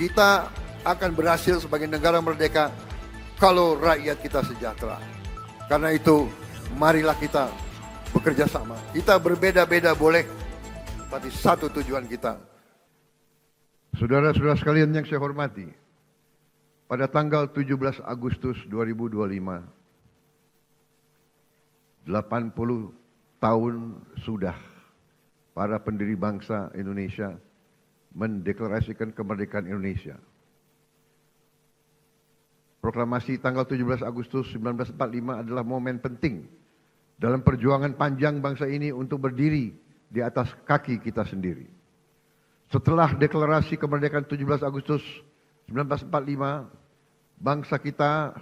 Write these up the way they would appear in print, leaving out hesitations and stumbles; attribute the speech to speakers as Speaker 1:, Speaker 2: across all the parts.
Speaker 1: Kita akan berhasil sebagai negara merdeka kalau rakyat kita sejahtera. Karena itu, marilah kita bekerja sama. Kita berbeda-beda boleh, tapi satu tujuan kita. Saudara-saudara sekalian yang saya hormati, pada tanggal 17 Agustus 2025, 80 tahun sudah para pendiri bangsa Indonesia mendeklarasikan kemerdekaan Indonesia. Proklamasi tanggal 17 Agustus 1945 adalah momen penting dalam perjuangan panjang bangsa ini untuk berdiri di atas kaki kita sendiri. Setelah deklarasi kemerdekaan 17 Agustus 1945, bangsa kita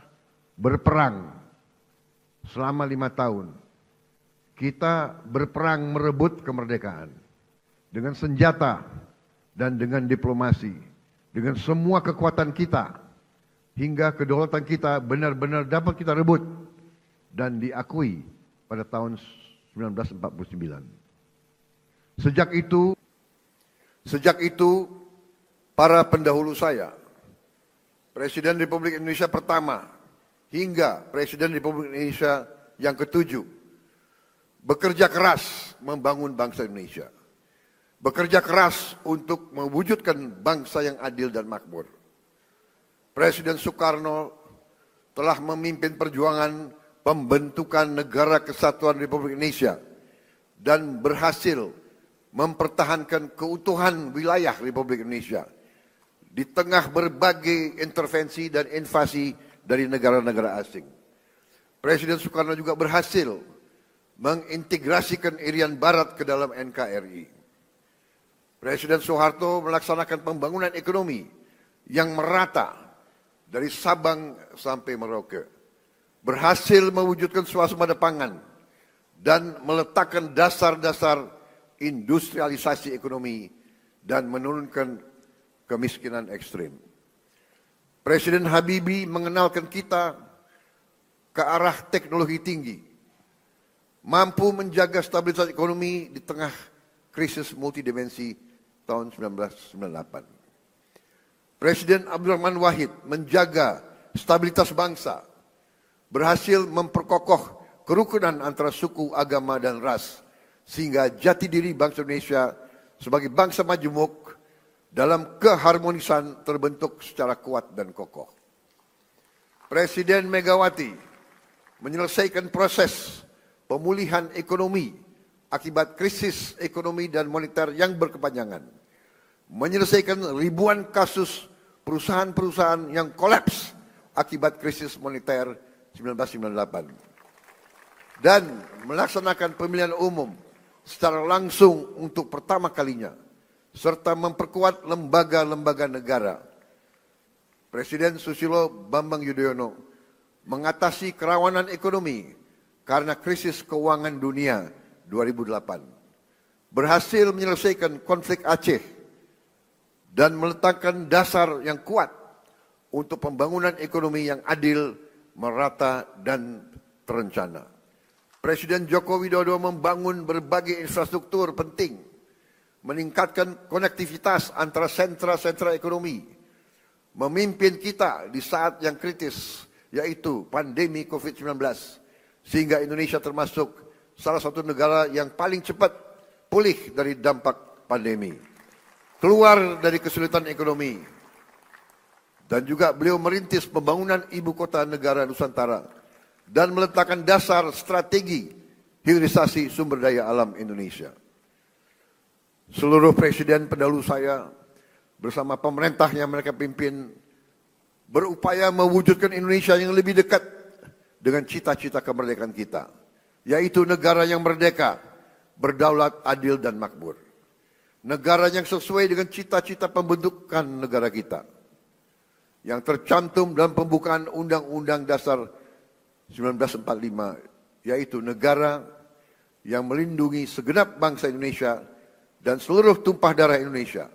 Speaker 1: berperang selama 5 tahun. Kita berperang merebut kemerdekaan dengan senjata dan dengan diplomasi, dengan semua kekuatan kita, hingga kedaulatan kita benar-benar dapat kita rebut dan diakui pada tahun 1949. Sejak itu, para pendahulu saya, Presiden Republik Indonesia pertama hingga Presiden Republik Indonesia yang ketujuh, bekerja keras membangun bangsa Indonesia. Bekerja keras untuk mewujudkan bangsa yang adil dan makmur. Presiden Soekarno telah memimpin perjuangan pembentukan Negara Kesatuan Republik Indonesia dan berhasil mempertahankan keutuhan wilayah Republik Indonesia di tengah berbagai intervensi dan invasi dari negara-negara asing. Presiden Soekarno juga berhasil mengintegrasikan Irian Barat ke dalam NKRI. Presiden Soeharto melaksanakan pembangunan ekonomi yang merata dari Sabang sampai Merauke, berhasil mewujudkan swasembada pangan dan meletakkan dasar-dasar industrialisasi ekonomi dan menurunkan kemiskinan ekstrim. Presiden Habibie mengenalkan kita ke arah teknologi tinggi, mampu menjaga stabilitas ekonomi di tengah krisis multidimensi tahun 1998. Presiden Abdurrahman Wahid menjaga stabilitas bangsa, berhasil memperkokoh kerukunan antara suku, agama, dan ras, sehingga jati diri bangsa Indonesia sebagai bangsa majemuk dalam keharmonisan terbentuk secara kuat dan kokoh. Presiden Megawati menyelesaikan proses pemulihan ekonomi akibat krisis ekonomi dan moneter yang berkepanjangan, menyelesaikan ribuan kasus perusahaan-perusahaan yang kolaps akibat krisis moneter 1998, dan melaksanakan pemilihan umum secara langsung untuk pertama kalinya, serta memperkuat lembaga-lembaga negara. Presiden Susilo Bambang Yudhoyono mengatasi kerawanan ekonomi karena krisis keuangan dunia 2008, berhasil menyelesaikan konflik Aceh dan meletakkan dasar yang kuat untuk pembangunan ekonomi yang adil, merata, dan terencana. Presiden Joko Widodo membangun berbagai infrastruktur penting, meningkatkan konektivitas antara sentra-sentra ekonomi, memimpin kita di saat yang kritis, yaitu pandemi COVID-19, sehingga Indonesia termasuk salah satu negara yang paling cepat pulih dari dampak pandemi, keluar dari kesulitan ekonomi, dan juga beliau merintis pembangunan ibu kota negara Nusantara dan meletakkan dasar strategi hilirisasi sumber daya alam Indonesia. Seluruh presiden pendahulu saya bersama pemerintah yang mereka pimpin berupaya mewujudkan Indonesia yang lebih dekat dengan cita-cita kemerdekaan kita, yaitu negara yang merdeka, berdaulat, adil, dan makmur. Negara yang sesuai dengan cita-cita pembentukan negara kita, yang tercantum dalam pembukaan Undang-Undang Dasar 1945, yaitu negara yang melindungi segenap bangsa Indonesia dan seluruh tumpah darah Indonesia,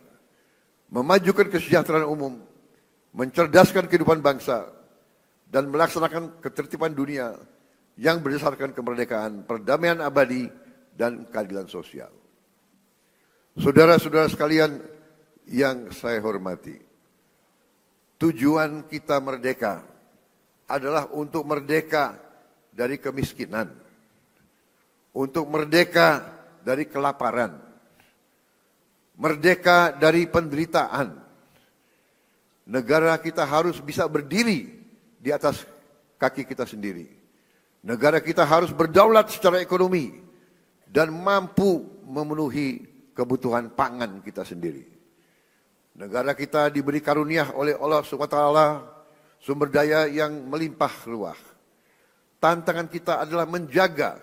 Speaker 1: memajukan kesejahteraan umum, mencerdaskan kehidupan bangsa, dan melaksanakan ketertiban dunia yang berdasarkan kemerdekaan, perdamaian abadi, dan keadilan sosial. Saudara-saudara sekalian yang saya hormati, tujuan kita merdeka adalah untuk merdeka dari kemiskinan, untuk merdeka dari kelaparan, merdeka dari penderitaan. Negara kita harus bisa berdiri di atas kaki kita sendiri. Negara kita harus berdaulat secara ekonomi dan mampu memenuhi kebutuhan pangan kita sendiri. Negara kita diberi karunia oleh Allah SWT sumber daya yang melimpah ruah. Tantangan kita adalah menjaga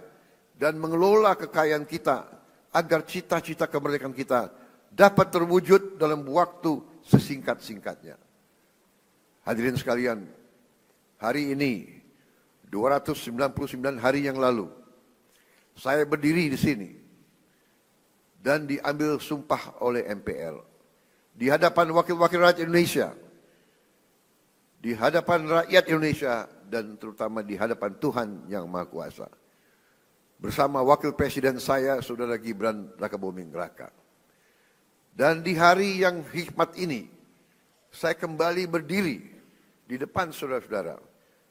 Speaker 1: dan mengelola kekayaan kita agar cita-cita kemerdekaan kita dapat terwujud dalam waktu sesingkat-singkatnya. Hadirin sekalian, hari ini 299 hari yang lalu saya berdiri di sini dan diambil sumpah oleh MPR di hadapan wakil-wakil rakyat Indonesia, di hadapan rakyat Indonesia, dan terutama di hadapan Tuhan Yang Maha Kuasa. Bersama wakil presiden saya, Saudara Gibran Rakabuming Raka. Dan di hari yang hikmat ini, saya kembali berdiri di depan saudara-saudara,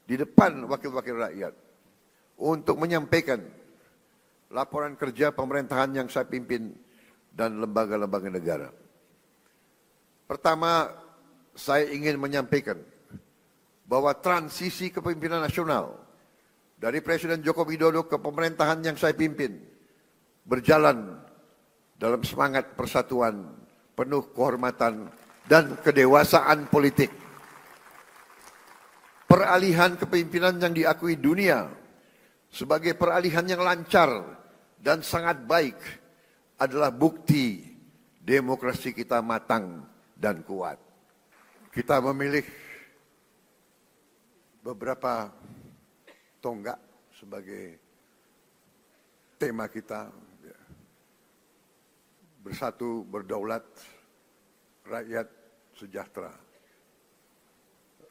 Speaker 1: di depan wakil-wakil rakyat, untuk menyampaikan laporan kerja pemerintahan yang saya pimpin dan lembaga-lembaga negara. Pertama, saya ingin menyampaikan bahwa transisi kepemimpinan nasional dari Presiden Joko Widodo ke pemerintahan yang saya pimpin berjalan dalam semangat persatuan, penuh kehormatan dan kedewasaan politik. Peralihan kepemimpinan yang diakui dunia sebagai peralihan yang lancar dan sangat baik adalah bukti demokrasi kita matang dan kuat. Kita memilih beberapa tonggak sebagai tema kita. Bersatu, berdaulat, rakyat sejahtera.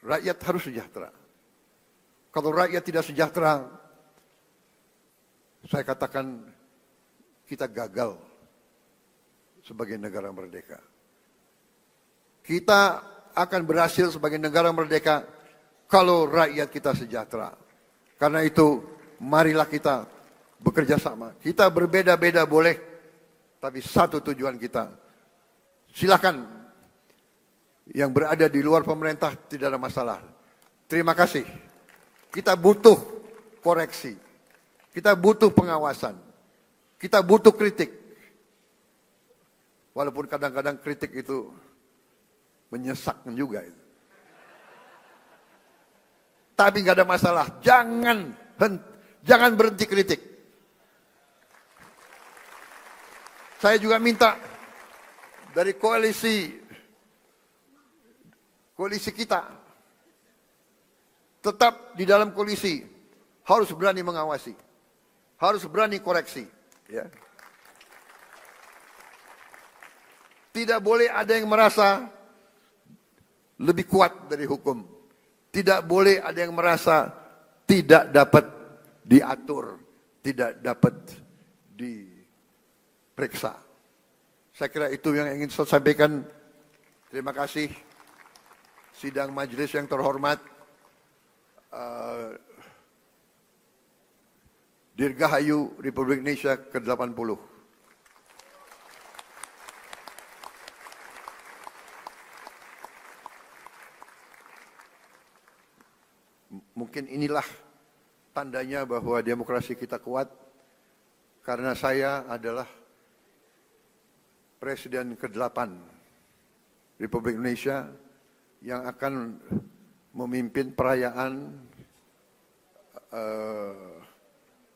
Speaker 1: Rakyat harus sejahtera. Kalau rakyat tidak sejahtera, saya katakan kita gagal sebagai negara merdeka. Kita akan berhasil sebagai negara merdeka kalau rakyat kita sejahtera. Karena itu, marilah kita bekerja sama. Kita berbeda-beda boleh, tapi satu tujuan kita. Silakan yang berada di luar pemerintah tidak ada masalah. Terima kasih. Kita butuh koreksi. Kita butuh pengawasan. Kita butuh kritik. Walaupun kadang-kadang kritik itu menyesakkan juga itu. Tapi nggak ada masalah. Jangan berhenti kritik. Saya juga minta dari koalisi kita tetap di dalam koalisi harus berani mengawasi, harus berani koreksi. Ya. Tidak boleh ada yang merasa lebih kuat dari hukum. Tidak boleh ada yang merasa tidak dapat diatur, tidak dapat diperiksa. Saya kira itu yang ingin saya sampaikan. Terima kasih. Sidang majelis yang terhormat, Dirgahayu Republik Indonesia ke-80. Mungkin inilah tandanya bahwa demokrasi kita kuat, karena saya adalah Presiden ke-8 Republik Indonesia yang akan memimpin perayaan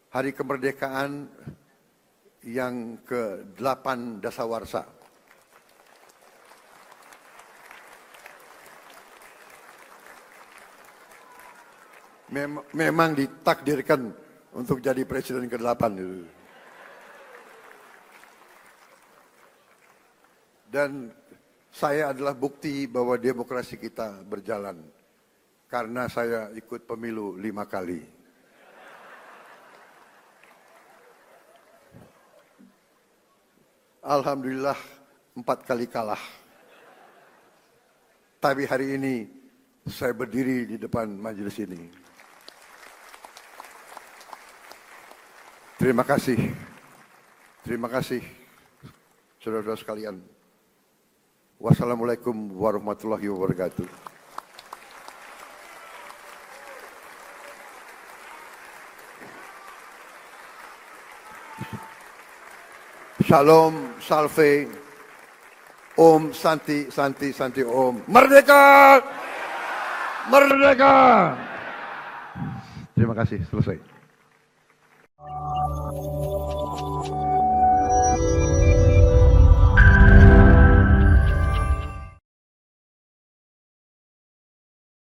Speaker 1: Hari Kemerdekaan yang ke-8 Dasawarsa. Memang ditakdirkan untuk jadi presiden ke-8 itu. Dan saya adalah bukti bahwa demokrasi kita berjalan. Karena saya ikut pemilu 5 kali. Alhamdulillah 4 kali kalah. Tapi hari ini saya berdiri di depan majelis ini. Terima kasih. Terima kasih, saudara-saudara sekalian. Wassalamualaikum warahmatullahi wabarakatuh. Shalom, salve, Om, Santi, Santi, Santi, Om. Merdeka! Merdeka! Terima kasih, selesai.